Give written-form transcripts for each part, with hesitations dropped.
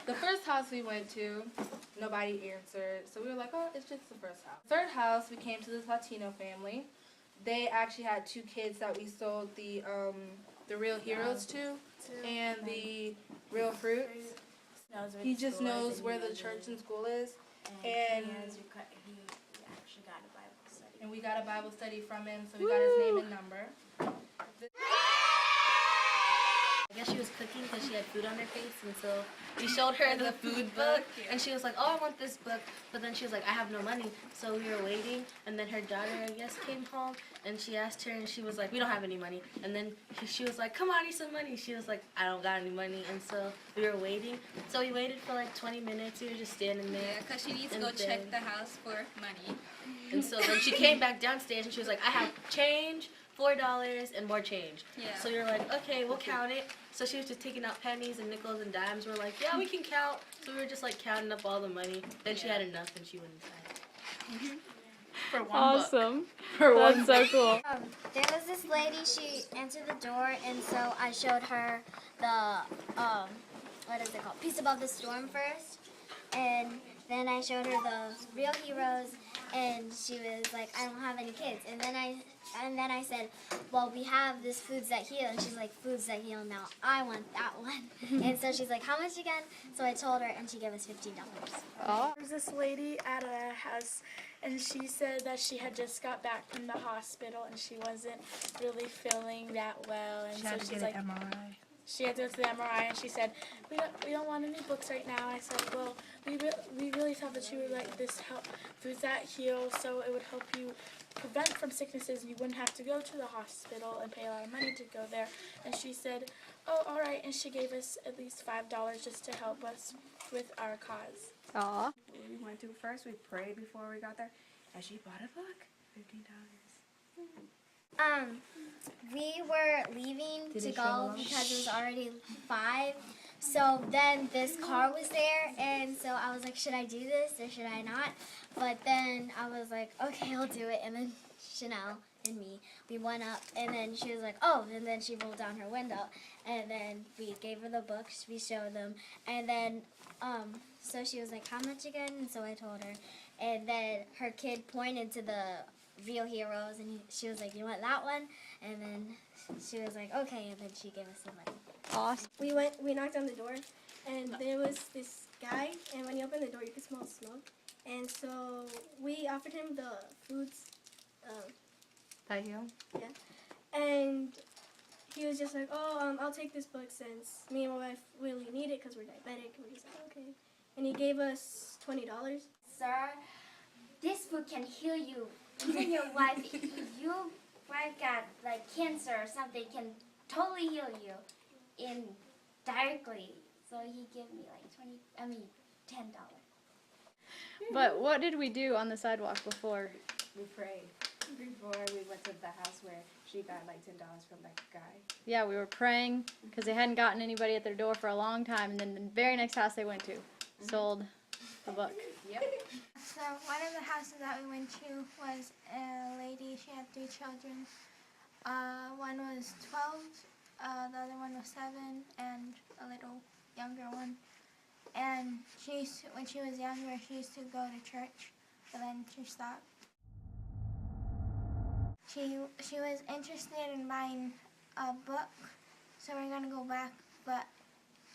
The first house we went to, nobody answered. So we were like, oh, it's just the first house. Third house, we came to this Latino family. They actually had 2 kids that we sold the real heroes to and the real fruits. He just knows where the church and school is. And actually got a Bible study. And we got a Bible study from him, so we got his name and number. I guess she was cooking because she had food on her face, and so we showed her the food book, and she was like, oh, I want this book, but then she was like, I have no money, so we were waiting, and then her daughter, I guess, came home, and she asked her, and she was like, we don't have any money, and then she was like, come on, I need some money. She was like, I don't got any money, and so we were waiting, so we waited for like 20 minutes, we were just standing there. Yeah, because she needs to go check the house for money. And so then she came back downstairs, and she was like, I have change, $4 and more change. Yeah. So we were like, okay, we'll count it. So she was just taking out pennies and nickels and dimes. We're like, yeah, we can count. So we were just like counting up all the money. Then she had enough and she went inside. For one awesome. book. For That's so cool. There was this lady, she answered the door, and so I showed her the, what is it called, Peace Above the Storm first. And then I showed her the real heroes, and she was like, I don't have any kids. And then I said, well, we have this Foods That Heal. And she's like, Foods That Heal, now I want that one. And so she's like, how much again? So I told her, and she gave us $15. Oh. There was this lady at a house, and she said that she had just got back from the hospital, and she wasn't really feeling that well. And She had to get an MRI. She had to go to the MRI, and she said, we don't want any books right now. I said, well, we really thought that you would like this Foods That Heal, so it would help you prevent from sicknesses, and you wouldn't have to go to the hospital and pay a lot of money to go there. And she said, oh, all right, and she gave us at least $5 just to help us with our cause. Aw. We went to first, we prayed before we got there, and she bought a book, $15. We were leaving to go because it was already 5. So then this car was there, and so I was like, should I do this or should I not? But then I was like, okay, I'll do it. And then Chanel and me, we went up, and then she was like, oh, and then she rolled down her window. And then we gave her the books, we showed them, and then, so she was like, how much again? And so I told her. And then her kid pointed to the real heroes, and she was like, you want that one? And then she was like, okay, and then she gave us the money. Awesome. We knocked on the door, and there was this guy, and when you open the door, you could smell smoke. And so we offered him the Foods That Heal? Yeah. And he was just like, oh, I'll take this book since me and my wife really need it because we're diabetic. And we're just like, okay. And he gave us $20. Sir, this food can heal you. Even your wife, if your wife got like cancer or something, can totally heal you directly. So he gave me like $10. But what did we do on the sidewalk before? We prayed. Before we went to the house where she got like $10 from that guy. Yeah, we were praying because they hadn't gotten anybody at their door for a long time, and then the very next house they went to sold the book. Yep. So one of the houses that we went to was a lady. She had 3 children. One was 12, the other one was 7, and a little younger one. And when she was younger, she used to go to church, but then she stopped. She was interested in buying a book, so we're gonna go back. But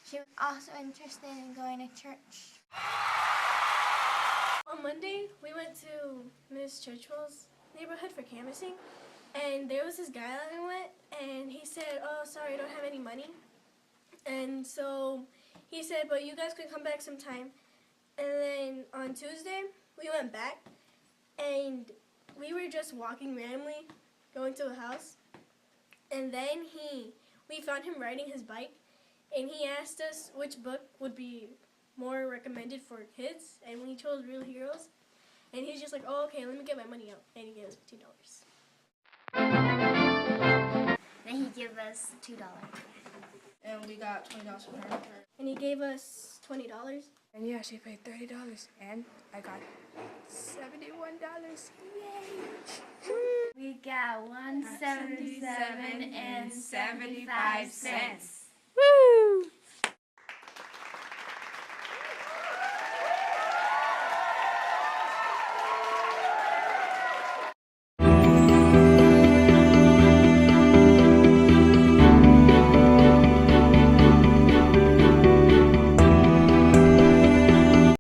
she was also interested in going to church. On Monday, we went to Miss Churchwell's neighborhood for canvassing, and there was this guy that we went, and he said, oh, sorry, I don't have any money. And so he said, but you guys could come back sometime. And then on Tuesday, we went back, and we were just walking randomly, going to a house, and then we found him riding his bike, and he asked us which book would be more recommended for kids, and we chose Real Heroes, and he's just like, oh, okay, let me get my money out, and he gave us $15. Then he gave us $2. And we got $20 from her. And he gave us $20. And yeah, she paid $30, and I got $71. Yay! We got $177.75.